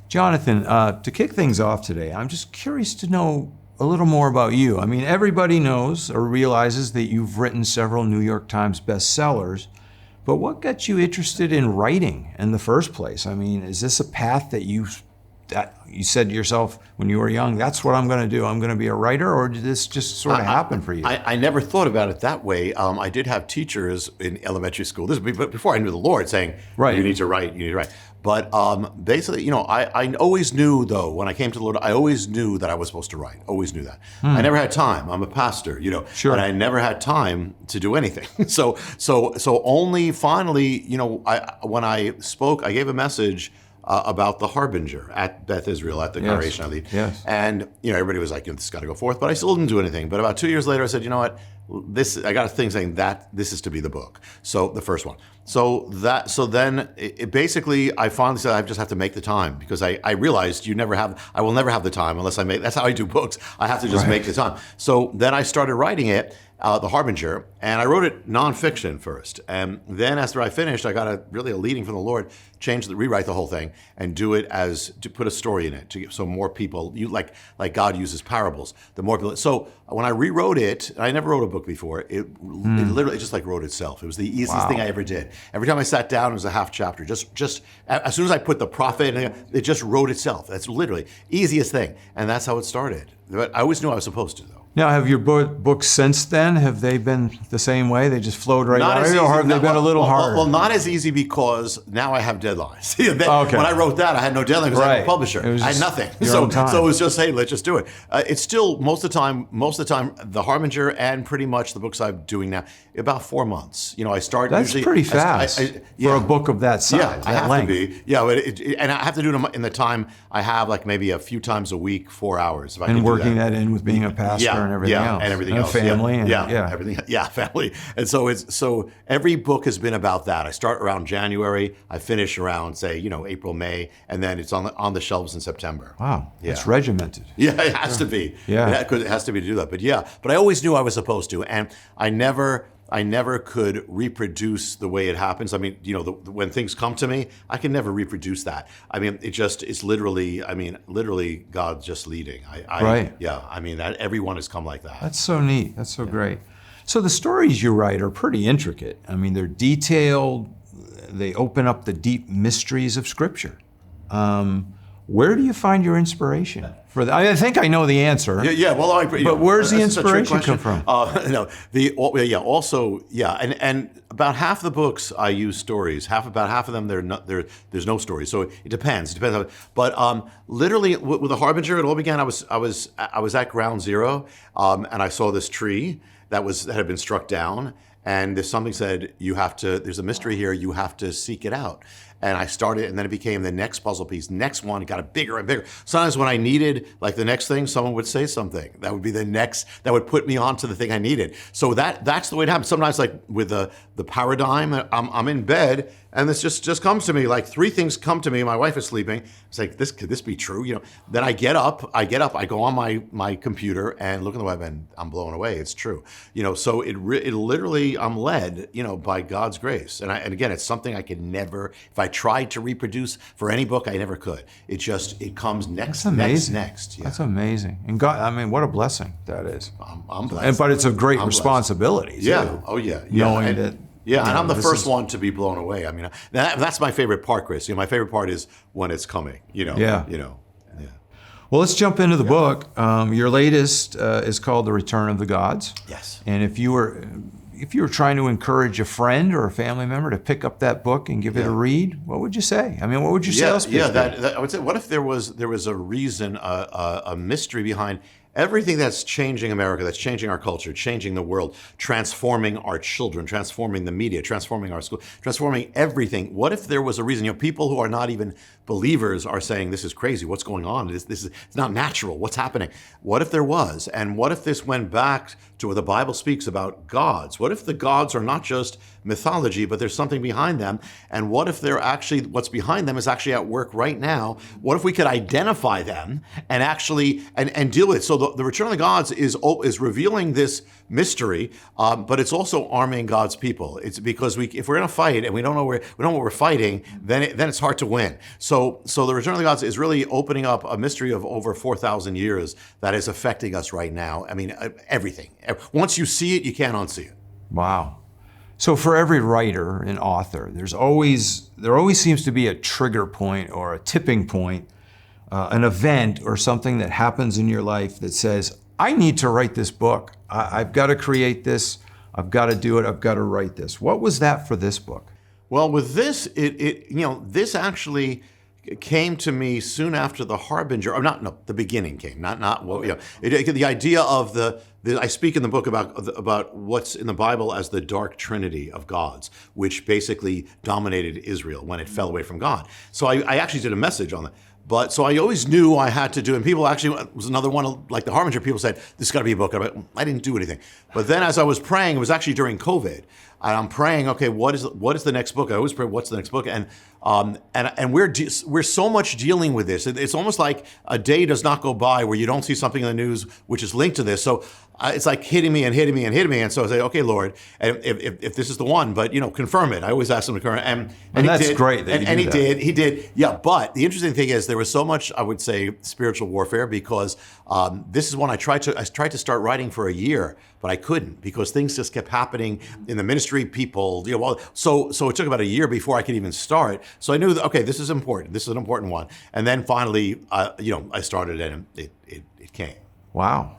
Jonathan, to kick things off today, I'm just curious to know a little more about you. I mean, everybody knows or realizes that you've written several New York Times bestsellers, but what got you interested in writing in the first place? I mean, is this a path that you said to yourself when you were young, that's what I'm going to do, I'm going to be a writer, or did this just sort of happen for you? I never thought about it that way. I did have teachers in elementary school, this was before I knew the Lord, saying, right, you need to write, you need to write. But basically, I always knew, though, when I came to the Lord, I always knew that I was supposed to write. Always knew that. I never had time. I'm a pastor, Sure. And I never had time to do anything. So only finally, when I spoke, I gave a message about the Harbinger at Beth Israel at the congregation I lead. Yes. And everybody was like, this has got to go forth, but I still didn't do anything. But about 2 years later, I said, you know what? I got a thing saying that this is to be the book. So the first one. So then basically I finally said I just have to make the time, because I realized I will never have the time unless that's how I do books. I have to just make the time. So then I started writing it, The Harbinger, and I wrote it nonfiction first. And then after I finished, I got a leading from the Lord, rewrite the whole thing and do it to put a story in it, so more people, like God uses parables, the more people. So when I rewrote it, I never wrote a book before, it literally just wrote itself. It was the easiest thing I ever did. Every time I sat down, it was a half chapter. Just as soon as I put the prophet in, it just wrote itself. That's literally easiest thing. And that's how it started. But I always knew I was supposed to, though. Now, have your books since then, have they been the same way? They just flowed right out of you, or have they been a little harder? Well, not as easy, because now I have deadlines. Okay. When I wrote that, I had no deadline because I had no publisher. I had nothing. So it was just, hey, let's just do it. It's still, most of the time, The Harbinger and pretty much the books I'm doing now, about 4 months. I start That's usually... pretty fast for a book of that size, yeah, that length. To be. Yeah, and I have to do it in the time I have, maybe a few times a week, 4 hours. If I and working that in with being a pastor and everything else. And everything else. Family. Everything. Yeah, family. And so every book has been about that. I start around January, I finish around, say, April, May, and then it's on the shelves in September. Wow, it's regimented. Yeah, it has to be. Yeah. It has to be to do that. But I always knew I was supposed to, and I never could reproduce the way it happens. I mean, when things come to me, I can never reproduce that. I mean, it's literally God just leading. Right. Yeah. I mean, everyone has come like that. That's so neat. That's so great. So the stories you write are pretty intricate. I mean, they're detailed. They open up the deep mysteries of Scripture. Where do you find your inspiration for that? I think I know the answer. But where's the inspiration come from? And about half the books I use stories. About half of them there's no stories. So it depends. But literally with The Harbinger, it all began. I was at ground zero, and I saw this tree that had been struck down, and something said, there's a mystery here. You have to seek it out. And I started, and then it became the next puzzle piece. Next one, it got bigger and bigger. Sometimes when I needed, the next thing, someone would say something. That would be the next, that would put me onto the thing I needed. So that's the way it happens. Sometimes, with the paradigm, I'm in bed, and this just comes to me. 3 things come to me. My wife is sleeping. It's like, could this be true? Then I get up, I go on my computer and look on the web, and I'm blown away. It's true. So it literally, I'm led, by God's grace. And again, it's something I could never, if I tried to reproduce for any book, I never could. It comes next. That's amazing. Next. Yeah. That's amazing. And God, I mean, what a blessing that is. I'm blessed. But it's a great responsibility, too. Yeah. Oh, yeah. Knowing that. Yeah, and I'm the first one to be blown away. I mean, that's my favorite part, Chris. My favorite part is when it's coming. Yeah. Well, let's jump into the book. Your latest is called The Return of the Gods. Yes. And if you were trying to encourage a friend or a family member to pick up that book and give it a read, what would you say? I mean, what would your sales pitch be? I would say, what if there was a reason, a mystery behind everything that's changing America, that's changing our culture, changing the world, transforming our children, transforming the media, transforming our school, transforming everything. What if there was a reason? People who are not even believers are saying, this is crazy. What's going on? It's not natural. What's happening? What if there was? And what if this went back to where the Bible speaks about gods? What if the gods are not just mythology, but there's something behind them? And what if what's behind them is actually at work right now? What if we could identify them and actually and deal with it? So the Return of the Gods is revealing this mystery, but it's also arming God's people. It's because if we're in a fight and we don't know what we're fighting, then it's hard to win. So the Return of the Gods is really opening up a mystery of over 4,000 years that is affecting us right now. I mean, everything. Once you see it, you can't unsee it. Wow. So for every writer and author, there always seems to be a trigger point or a tipping point, an event or something that happens in your life that says, I need to write this book. I've got to create this. I've got to do it. I've got to write this. What was that for this book? Well, with this, this actually came to me soon after the Harbinger, the beginning came, the idea of I speak in the book about what's in the Bible as the dark trinity of gods, which basically dominated Israel when it fell away from God. So I actually did a message on that. But so I always knew I had to do, and people actually, it was another one, like the Harbinger, people said, this has got to be a book. I didn't do anything. But then as I was praying, it was actually during COVID, and I'm praying, okay, what is the next book? I always pray, what's the next book? And we're so much dealing with this. It's almost like a day does not go by where you don't see something in the news which is linked to this. So it's like hitting me. And so I say, okay, Lord, and if this is the one, but confirm it. I always ask him to confirm. And that's he did, great that he did. Yeah, but the interesting thing is there was so much, I would say, spiritual warfare because this is one I tried to start writing for a year, but I couldn't because things just kept happening in the ministry. People, so it took about a year before I could even start. So I knew that, okay, this is important. This is an important one. And then finally, I started and it came. Wow.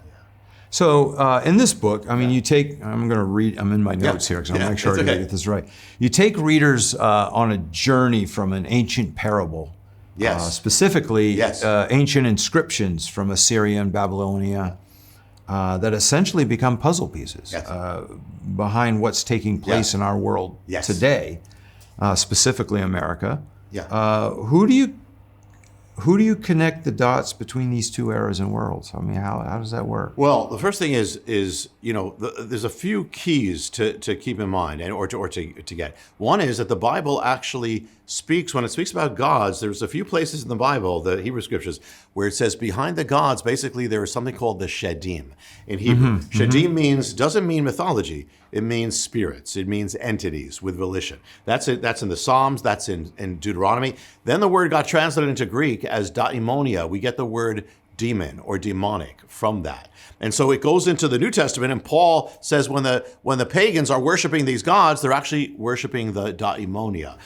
So in this book, I mean, I'm going to read, I'm in my notes here because I want to make sure I get this right. You take readers on a journey from an ancient parable. Yes. Specifically, ancient inscriptions from Assyria and Babylonia that essentially become puzzle pieces behind what's taking place in our world today, specifically America. Yeah. Who do you connect the dots between these two eras and worlds? I mean, how does that work? Well, the first thing is there's a few keys to keep in mind or to get. One is that the Bible actually speaks, when it speaks about gods, there's a few places in the Bible, the Hebrew scriptures, where it says behind the gods, basically there is something called the Shedim in Hebrew. Shedim doesn't mean mythology. It means spirits. It means entities with volition. That's it. That's in the Psalms. That's in Deuteronomy. Then the word got translated into Greek as daimonia. We get the word demon or demonic from that. And so it goes into the New Testament, and Paul says when the pagans are worshiping these gods, they're actually worshiping the daimonia.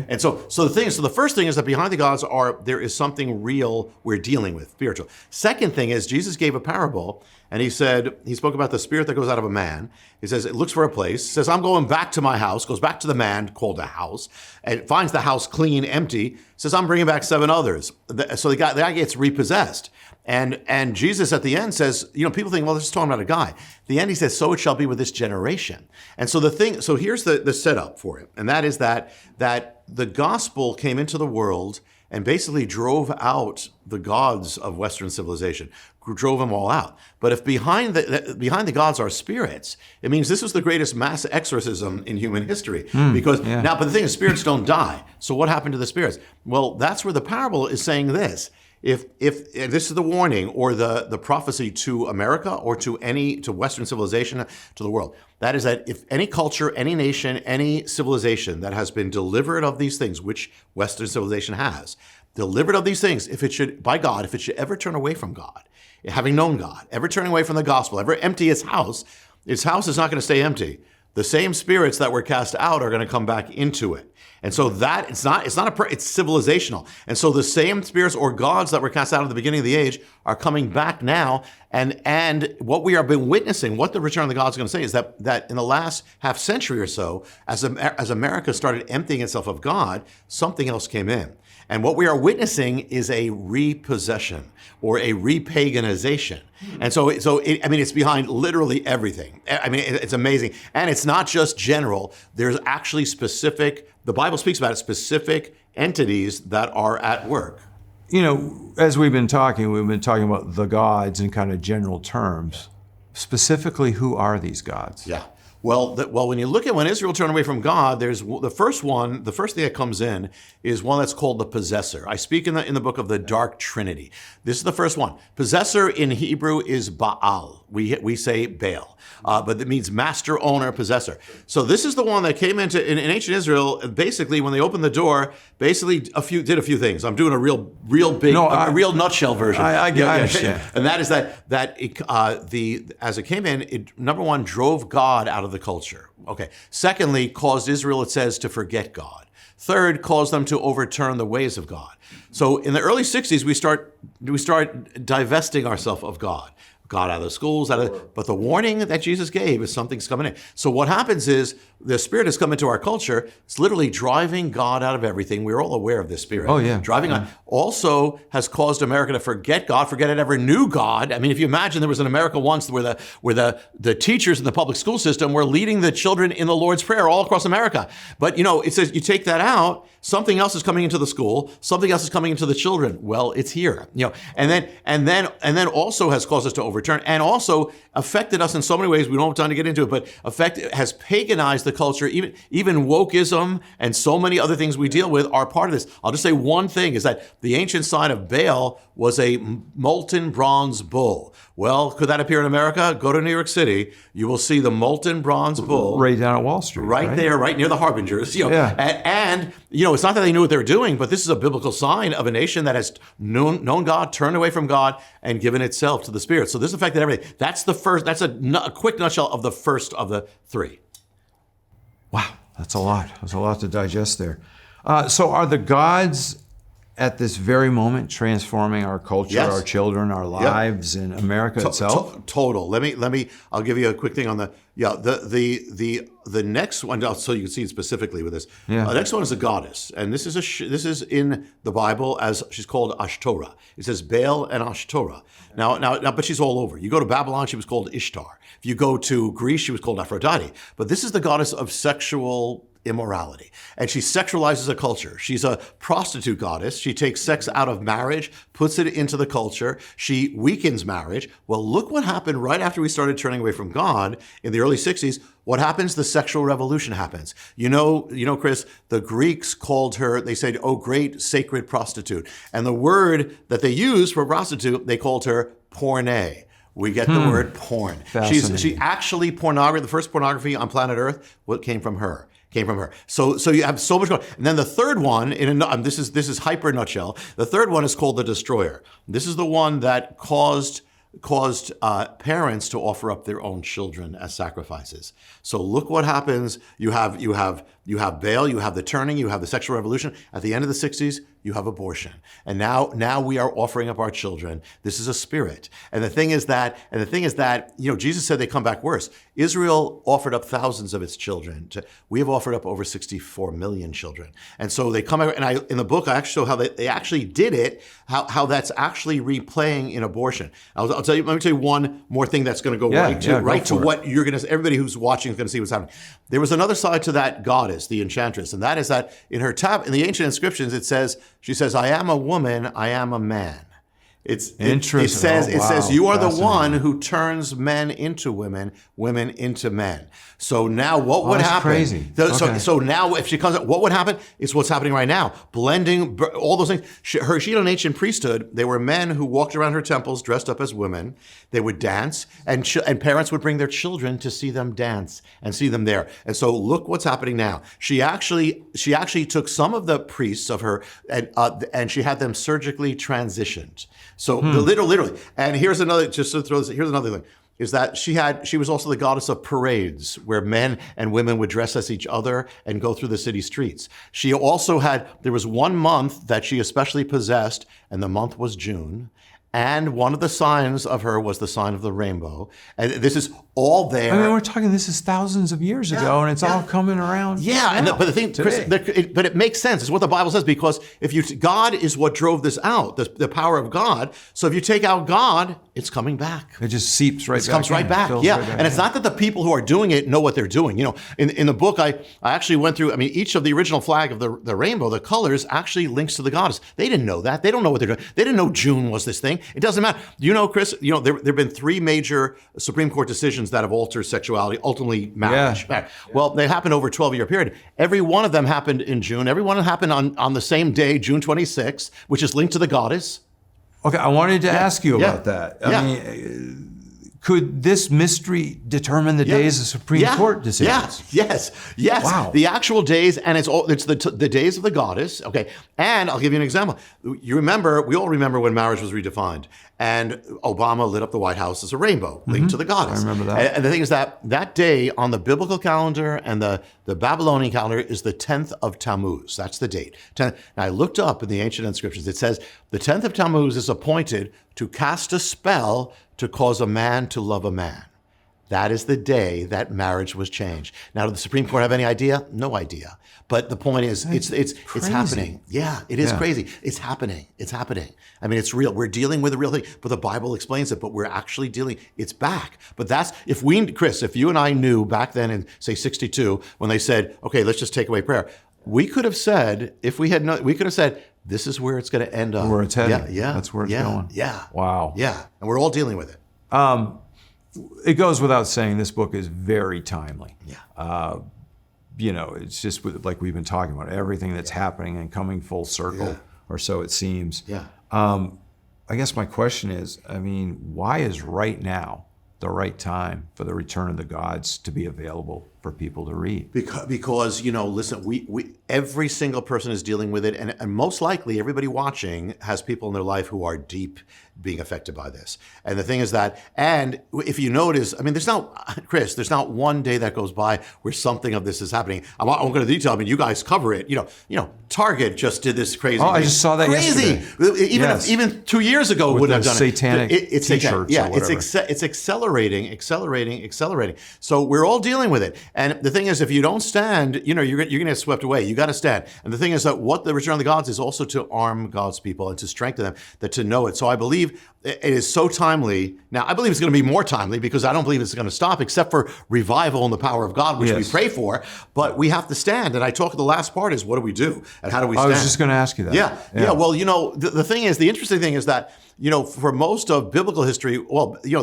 And so the first thing is that behind the gods there is something real we're dealing with, spiritual. Second thing is Jesus gave a parable, and he spoke about the spirit that goes out of a man. He says, it looks for a place, says, I'm going back to my house, goes back to the man called a house, and finds the house clean, empty, says, I'm bringing back 7 others. So the guy gets repossessed. And Jesus at the end says, people think, well, this is talking about a guy. At the end, he says, so it shall be with this generation. And so here's the setup for it. And that is that the gospel came into the world and basically drove out the gods of Western civilization, drove them all out. But if behind the gods are spirits, it means this was the greatest mass exorcism in human history. But the thing is, spirits don't die. So what happened to the spirits? Well, that's where the parable is saying this. If this is the warning or the prophecy to America or to Western civilization, to the world, that is that if any culture, any nation, any civilization that has been delivered of these things, which Western civilization has, delivered of these things, if it should ever turn away from God, having known God, ever turning away from the gospel, ever empty its house is not going to stay empty. The same spirits that were cast out are going to come back into it. And so that it's civilizational. And so the same spirits or gods that were cast out at the beginning of the age are coming back now. And what we have been witnessing, what the Return of the Gods is going to say is that in the last half century or so, as America started emptying itself of God, something else came in. And what we are witnessing is a repossession or a repaganization. And so it's behind literally everything. I mean, it's amazing. And it's not just general. There's actually the Bible speaks about it, specific entities that are at work. As we've been talking about the gods in kind of general terms. Specifically, who are these gods? Yeah. Well, when you look at when Israel turned away from God, there's the first thing that comes in is one that's called the possessor. I speak in the book of the Dark Trinity. This is the first one. Possessor in Hebrew is Baal. We say Baal, but it means master, owner, possessor. So this is the one that came in ancient Israel. Basically, when they opened the door, basically did a few things. I'm doing a real big, a real nutshell version. I understand. And that is as it came in, it number one drove God out of the culture. Okay. Secondly, caused Israel, it says, to forget God. Third, caused them to overturn the ways of God. So in the early 60s, we start divesting ourselves of God. God out of the schools, but the warning that Jesus gave is something's coming in. So what happens is the Spirit has come into our culture. It's literally driving God out of everything. We're all aware of this Spirit. Oh, yeah. Driving on. Also has caused America to forget God, forget it ever knew God. I mean, if you imagine there was an America once where the teachers in the public school system were leading the children in the Lord's Prayer all across America. But, it says you take that out, something else is coming into the school, something else is coming into the children. Well, it's here. And then also has caused us to overturn and also affected us in so many ways. We don't have time to get into it, but has paganized the culture. Even wokeism and so many other things we deal with are part of this. I'll just say one thing is that the ancient sign of Baal was a molten bronze bull. Well, could that appear in America? Go to New York City. You will see the molten bronze bull. Right down at Wall Street. Right there, right near the Harbingers. And it's not that they knew what they were doing, but this is a biblical sign of a nation that has known God, turned away from God, and given itself to the Spirit. So this affected everything. That's the first. That's a quick nutshell of the first of the three. Wow, that's a lot. There's a lot to digest there. So are the gods at this very moment transforming our culture, Yes. our children, our lives, and America itself? Total. Let me. I'll give you a quick thing on the next one. So you can see it specifically with this. Yeah. The next one is a goddess, and this is in the Bible as she's called Ashtoreth. It says Baal and Ashtoreth. Now, but she's all over. You go to Babylon, she was called Ishtar. If you go to Greece, she was called Aphrodite. But this is the goddess of sexual immorality. And she sexualizes a culture. She's a prostitute goddess. She takes sex out of marriage, puts it into the culture. She weakens marriage. Well, look what happened right after we started turning away from God in the early 60s. What happens? The sexual revolution happens. Chris, the Greeks called her, they said, oh, great sacred prostitute. And the word that they used for prostitute, they called her porne. We get the word porn. She actually pornography, the first pornography on planet Earth, what came from her. So you have so much going. And then the third one, this is hyper nutshell. The third one is called the destroyer. This is the one that caused parents to offer up their own children as sacrifices. So look what happens. You have Baal, you have the turning, you have the sexual revolution. At the end of the 60s, you have abortion. And now we are offering up our children. This is a spirit. And the thing is that, Jesus said they come back worse. Israel offered up thousands of its children. We have offered up over 64 million children. And so they come out, and in the book, I actually show how they actually did it, how that's actually replaying in abortion. Let me tell you one more thing that's going to go right to what you're going to, everybody who's watching is going to see what's happening. There was another side to that goddess, the enchantress, and that is that in the ancient inscriptions, she says, I am a woman, I am a man. It's interesting. It says you are the one who turns men into women, women into men. So now what would happen? Crazy. So now if she comes up, what would happen? It's what's happening right now. Blending all those things. She had an ancient priesthood. They were men who walked around her temples dressed up as women. They would dance, and parents would bring their children to see them dance and see them there. And so look what's happening now. She actually took some of the priests of her and she had them surgically transitioned. So literally, and here's another. Just to throw this. Here's another thing: is that she was also the goddess of parades, where men and women would dress as each other and go through the city streets. She also there was one month that she especially possessed, and the month was June. And one of the signs of her was the sign of the rainbow. And this is all there. I mean, we're talking, this is thousands of years ago, and it's all coming around. Yeah, but the thing, Chris, but it makes sense. It's what the Bible says, because God is what drove this out, the power of God. So if you take out God, it's coming back. It just seeps right back. It comes right back. Yeah, and it's not that the people who are doing it know what they're doing. In the book, I actually went through. I mean, each of the original flag of the rainbow, the colors actually links to the goddess. They didn't know that. They don't know what they're doing. They didn't know June was this thing. It doesn't matter. Chris, there have been 3 major Supreme Court decisions institutions that have altered sexuality, ultimately marriage. Yeah. Well, they happened over a 12-year period. Every one of them happened in June. Every one of them happened on the same day, June 26th, which is linked to the goddess. Okay, I wanted to ask you about that. I mean, could this mystery determine the days of Supreme Court decisions? Yes. Wow. The actual days, and it's the days of the goddess. Okay, and I'll give you an example. We all remember when marriage was redefined, and Obama lit up the White House as a rainbow linked to the goddess. I remember that. And the thing is that day on the biblical calendar and the Babylonian calendar is the 10th of Tammuz. That's the date. Now, I looked up in the ancient inscriptions. It says the 10th of Tammuz is appointed to cast a spell to cause a man to love a man. That is the day that marriage was changed. Now, did the Supreme Court have any idea? No idea. But the point is, it's happening. Yeah, it is crazy. It's happening. I mean, it's real. We're dealing with a real thing, but the Bible explains it, but we're actually dealing, it's back. But that's, Chris, if you and I knew back then in, say, 62, when they said, okay, let's just take away prayer, we could have said, this is where it's going to end up. Where it's heading. Yeah. That's where it's going. Yeah. Wow. Yeah. And we're all dealing with it. It goes without saying this book is very timely. Yeah. It's just like we've been talking about, everything that's happening and coming full circle, or so it seems. Yeah. I guess my question is, why is right now the right time for the Return of the Gods to be available for people to read? Because listen, we every single person is dealing with it, and most likely everybody watching has people in their life who are deep being affected by this. And the thing is that, and if you notice, there's not one day that goes by where something of this is happening. I won't go into detail. You guys cover it. Target just did this crazy. Oh, I just saw that yesterday. Even 2 years ago would have done satanic it. It's t-shirts. Yeah, it's accelerating. So we're all dealing with it. And the thing is, if you don't stand, you're going to get swept away. You got to stand. And the thing is that what the Return of the Gods is also to arm God's people and to strengthen them, that to know it. So I believe it is so timely. Now, I believe it's going to be more timely because I don't believe it's going to stop except for revival and the power of God, which we pray for. But we have to stand. And I talk, the last part is, what do we do? And how do we stand? I was just going to ask you that. Yeah. Well, the thing is, the interesting thing is that, for most of biblical history,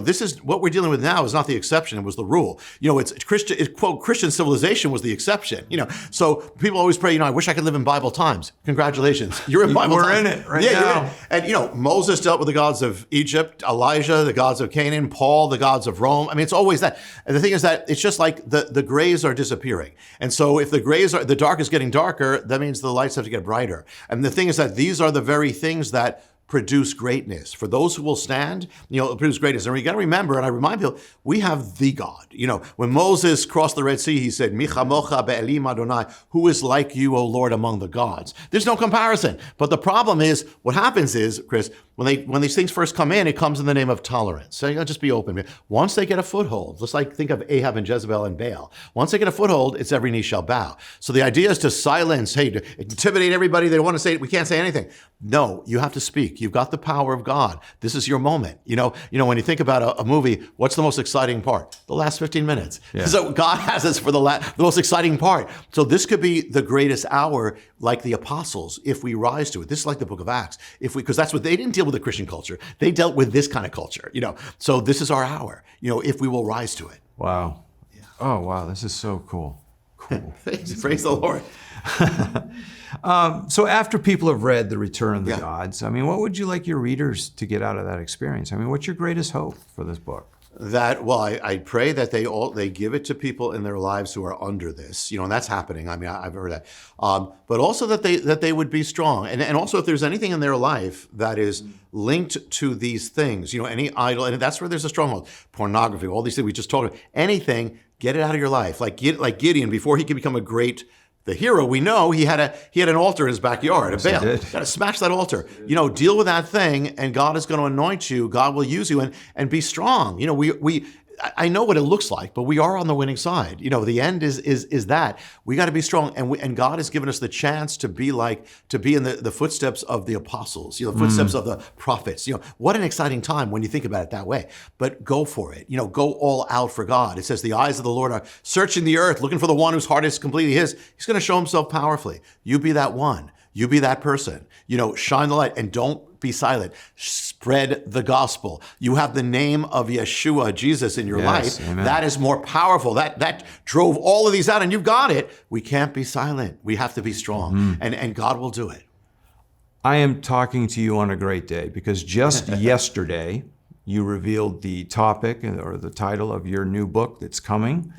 this is what we're dealing with now is not the exception. It was the rule. It's Christian, quote, Christian civilization was the exception, So people always pray, I wish I could live in Bible times. Congratulations. You're in Bible times. We're in it right now. And, Moses dealt with the gods of Egypt, Elijah, the gods of Canaan, Paul, the gods of Rome. It's always that. And the thing is that it's just like the grays are disappearing. And so if the dark is getting darker, that means the lights have to get brighter. And the thing is that these are the very things that produce greatness. For those who will stand, produce greatness. And we got to remember, and I remind people, we have the God. When Moses crossed the Red Sea, he said, Mi chamocha be'elim Adonai, who is like you, O Lord, among the gods. There's no comparison. But the problem is, what happens is, Chris, when these things first come in, it comes in the name of tolerance. So just be open. Once they get a foothold, just like think of Ahab and Jezebel and Baal. Once they get a foothold, it's every knee shall bow. So the idea is to silence, to intimidate everybody. They don't want to say, we can't say anything. No, you have to speak. You've got the power of God. This is your moment. When you think about a movie, what's the most exciting part? The last 15 minutes. Yeah. So God has us for the most exciting part. So this could be the greatest hour, like the apostles, if we rise to it. This is like the book of Acts. Because that's what they didn't deal with the Christian culture. They dealt with this kind of culture, So this is our hour, if we will rise to it. Wow. Yeah. Oh, wow. This is so cool. Cool. Praise the Lord. So after people have read The Return of the Gods, what would you like your readers to get out of that experience? What's your greatest hope for this book? I pray that they give it to people in their lives who are under this, and that's happening. I've heard that, but also that they would be strong, and also if there's anything in their life that is linked to these things, any idol, and that's where there's a stronghold, pornography, all these things we just talked about, anything, get it out of your life. Like Gideon, before he could become the hero, we know he had an altar in his backyard, a Baal. Got to smash that altar. Deal with that thing, and God is going to anoint you. God will use you, and be strong. I know what it looks like, but we are on the winning side. The end is that we got to be strong, and God has given us the chance to be in the footsteps of the apostles, the footsteps of the prophets. What an exciting time when you think about it that way. But go for it. Go all out for God. It says the eyes of the Lord are searching the earth, looking for the one whose heart is completely His. He's going to show Himself powerfully. You be that one. You be that person. Shine the light and don't be silent. Spread the gospel. You have the name of Yeshua, Jesus, in your life. Amen. That is more powerful. That drove all of these out, and you've got it. We can't be silent. We have to be strong, and God will do it. I am talking to you on a great day because just yesterday you revealed the topic or the title of your new book that's coming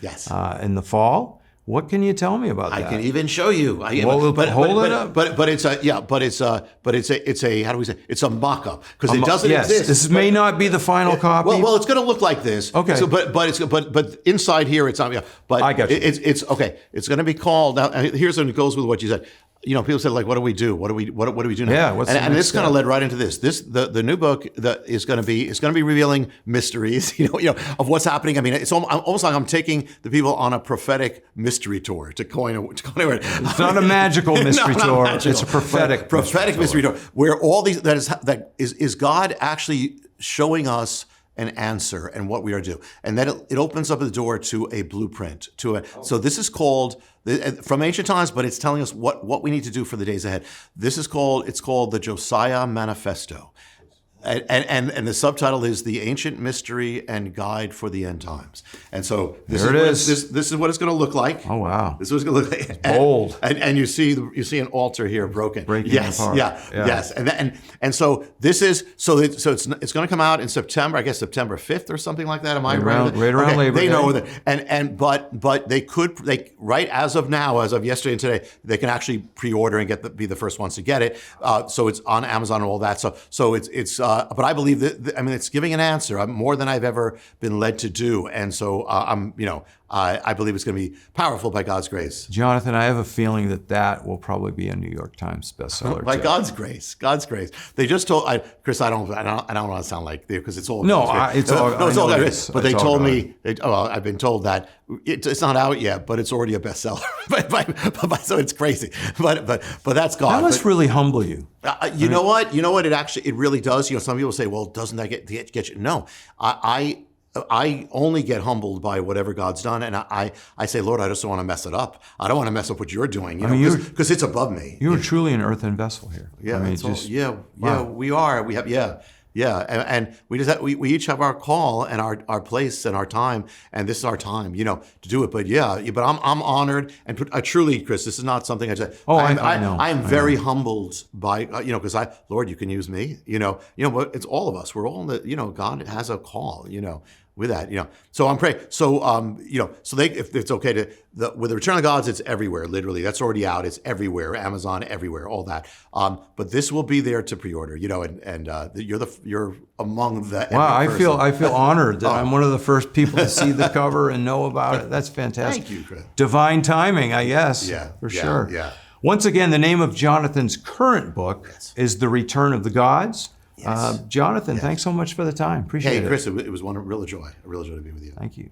in the fall. What can you tell me about that? I can even show you. Hold it up. But it's a how do we say? It's a mock-up because it doesn't exist. This may not be the final copy. Well, it's going to look like this. Okay. So, but inside here it's not. Yeah. But I got you. It's okay. It's going to be called. Now here's when it goes with what you said. People said, like, what do we do? What do we do now? Yeah, and this kind of led right into this. The new book that is going to be revealing mysteries, of what's happening. I mean, it's almost like I'm taking the people on a prophetic mystery tour to coin a word. It's not a magical mystery tour. Magical. It's a prophetic mystery tour where all these that is God actually showing us an answer and what we are to do. And then it opens up the door to a blueprint. So this is called, from ancient times, but it's telling us what we need to do for the days ahead. It's called the Josiah Manifesto. And the subtitle is The Ancient Mystery and Guide for the End Times. And so this is what it's going to look like. Oh, wow. This is what it's going to look like. Bold. And you see an altar here broken. Breaking apart. Yes. And so this is it's going to come out in September, I guess September 5th or something like that. Am I right? Right around Labor Day. They know that. But they right as of now, as of yesterday and today, they can actually pre-order and be the first ones to get it. So it's on Amazon and all that. So it's but I believe that it's giving an answer more than I've ever been led to do, and so I believe it's going to be powerful by God's grace. Jonathan, I have a feeling that will probably be a New York Times bestseller. By God's grace. They just told Chris. I don't want to sound like because it's all it's all good. But they told me. I've been told that it's not out yet, but it's already a bestseller. So it's crazy. But that's God. That must really humble you. You know what? It really does. Some people say, well, doesn't that get you? No, I only get humbled by whatever God's done, and I say, Lord, I just don't want to mess it up. I don't want to mess up what you're doing, because it's above me. You are truly an earthen vessel here. Yeah, wow. We are. We have, and we each have our call and our place and our time, and this is our time, to do it. But I'm honored, and truly, Chris, this is not something I said. I know. I am very humbled by, because Lord, you can use me, but it's all of us. We're all in the, God has a call, with that, So I'm praying. So, if it's okay with the Return of Gods, it's everywhere, literally. That's already out. It's everywhere, Amazon, everywhere, all that. But this will be there to pre-order, and you're among the. Wow, I feel honored that I'm one of the first people to see the cover and know about it. That's fantastic. Thank you, Chris. Divine timing, I guess. Yeah, for sure. Yeah. Once again, the name of Jonathan's current book is The Return of the Gods. Jonathan, thanks so much for the time. Appreciate it. Hey, Chris, it was a real joy to be with you. Thank you.